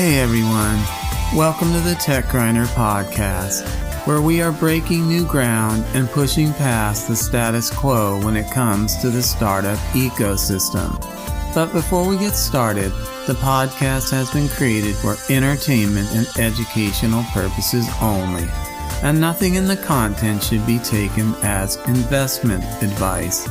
Hey everyone, welcome to the Tech Grinder podcast, where we are breaking new ground and pushing past the status quo when it comes to the startup ecosystem. But before we get started, the podcast has been created for entertainment and educational purposes only, and nothing in the content should be taken as investment advice.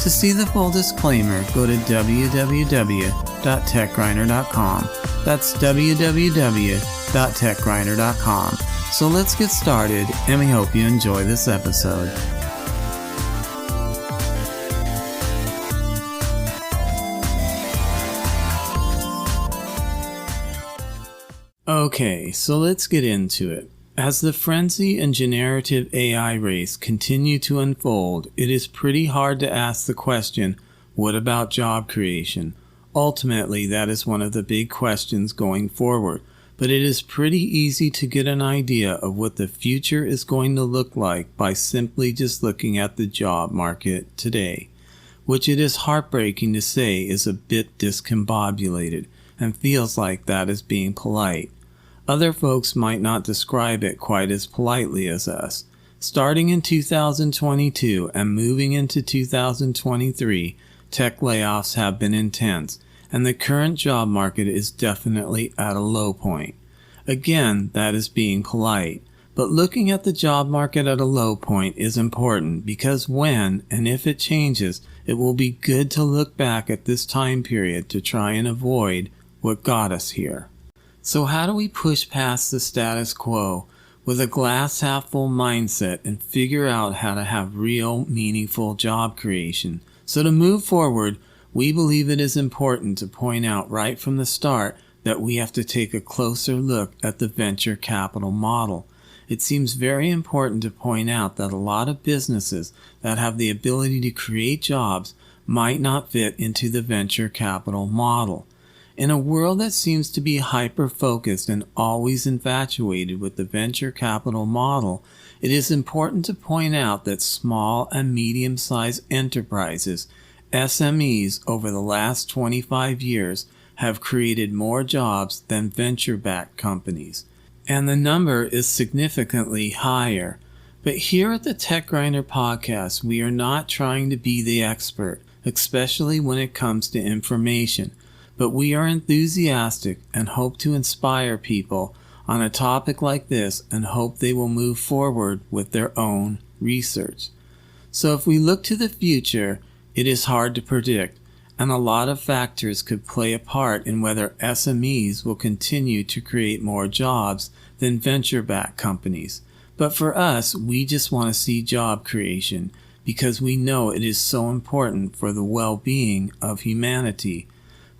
To see the full disclaimer, go to www.techgrinder.com. That's www.techgrinder.com. So let's get started, and we hope you enjoy this episode. Okay, so let's get into it. As the frenzy and generative AI race continue to unfold, it is pretty hard to ask the question, what about job creation? Ultimately, that is one of the big questions going forward, but it is pretty easy to get an idea of what the future is going to look like by simply just looking at the job market today, which it is heartbreaking to say is a bit discombobulated and feels like that is being polite. Other folks might not describe it quite as politely as us. Starting in 2022 and moving into 2023, tech layoffs have been intense, and the current job market is definitely at a low point. Again, that is being polite. But looking at the job market at a low point is important because when and if it changes, it will be good to look back at this time period to try and avoid what got us here. So how do we push past the status quo with a glass half full mindset and figure out how to have real, meaningful job creation? So to move forward, we believe it is important to point out right from the start that we have to take a closer look at the venture capital model. It seems very important to point out that a lot of businesses that have the ability to create jobs might not fit into the venture capital model. In a world that seems to be hyper-focused and always infatuated with the venture capital model, it is important to point out that small and medium-sized enterprises, SMEs, over the last 25 years have created more jobs than venture-backed companies. And the number is significantly higher. But here at the Tech Grinder podcast, we are not trying to be the expert, especially when it comes to information. But we are enthusiastic and hope to inspire people on a topic like this and hope they will move forward with their own research. So if we look to the future, it is hard to predict, and a lot of factors could play a part in whether SMEs will continue to create more jobs than venture-backed companies. But for us, we just want to see job creation because we know it is so important for the well-being of humanity.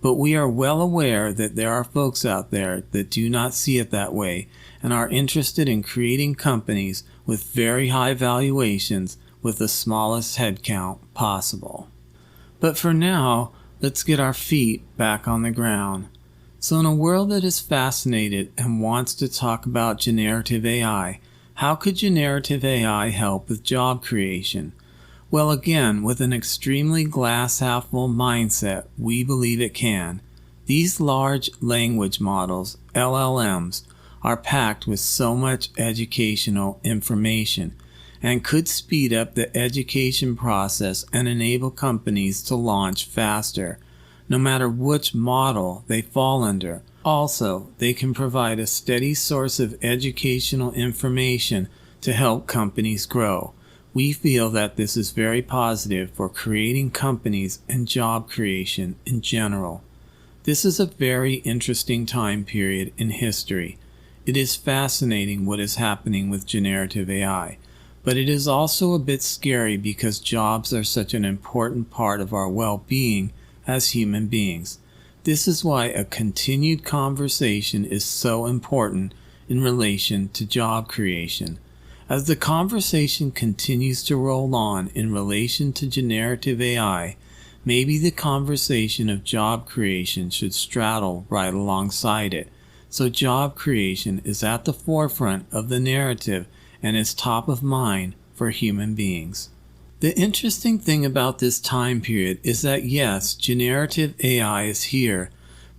But we are well aware that there are folks out there that do not see it that way and are interested in creating companies with very high valuations with the smallest headcount possible. But for now, let's get our feet back on the ground. So in a world that is fascinated and wants to talk about generative AI, how could generative AI help with job creation? Well, again, with an extremely glass-half-full mindset, we believe it can. These large language models, LLMs, are packed with so much educational information and could speed up the education process and enable companies to launch faster, no matter which model they fall under. Also, they can provide a steady source of educational information to help companies grow. We feel that this is very positive for creating companies and job creation in general. This is a very interesting time period in history. It is fascinating what is happening with generative AI, but it is also a bit scary because jobs are such an important part of our well-being as human beings. This is why a continued conversation is so important in relation to job creation. As the conversation continues to roll on in relation to generative AI, maybe the conversation of job creation should straddle right alongside it, so job creation is at the forefront of the narrative and is top of mind for human beings. The interesting thing about this time period is that yes, generative AI is here,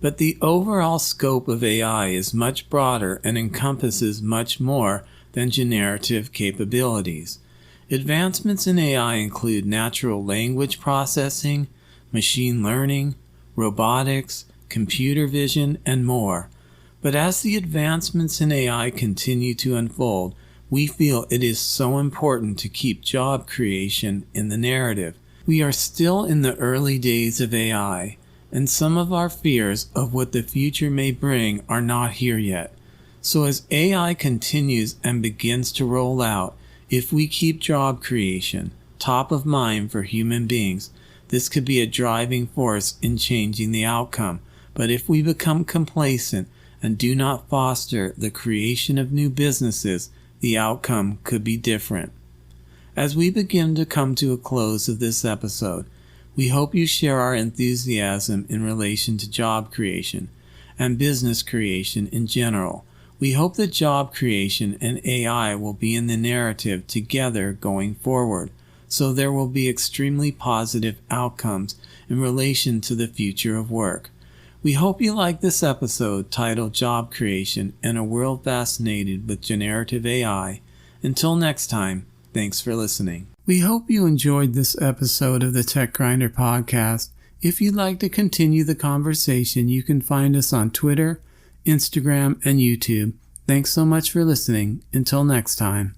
But the overall scope of AI is much broader and encompasses much more than generative capabilities. Advancements in AI include natural language processing, machine learning, robotics, computer vision, and more. But as the advancements in AI continue to unfold, we feel it is so important to keep job creation in the narrative. We are still in the early days of AI, and some of our fears of what the future may bring are not here yet. So as AI continues and begins to roll out, if we keep job creation top of mind for human beings, this could be a driving force in changing the outcome. But if we become complacent and do not foster the creation of new businesses, the outcome could be different. As we begin to come to a close of this episode, we hope you share our enthusiasm in relation to job creation and business creation in general. We hope that job creation and AI will be in the narrative together going forward, so there will be extremely positive outcomes in relation to the future of work. We hope you like this episode titled Job Creation in a World Fascinated with Generative AI. Until next time, thanks for listening. We hope you enjoyed this episode of the Tech Grinder podcast. If you'd like to continue the conversation, you can find us on Twitter, Instagram, and YouTube. Thanks so much for listening. Until next time.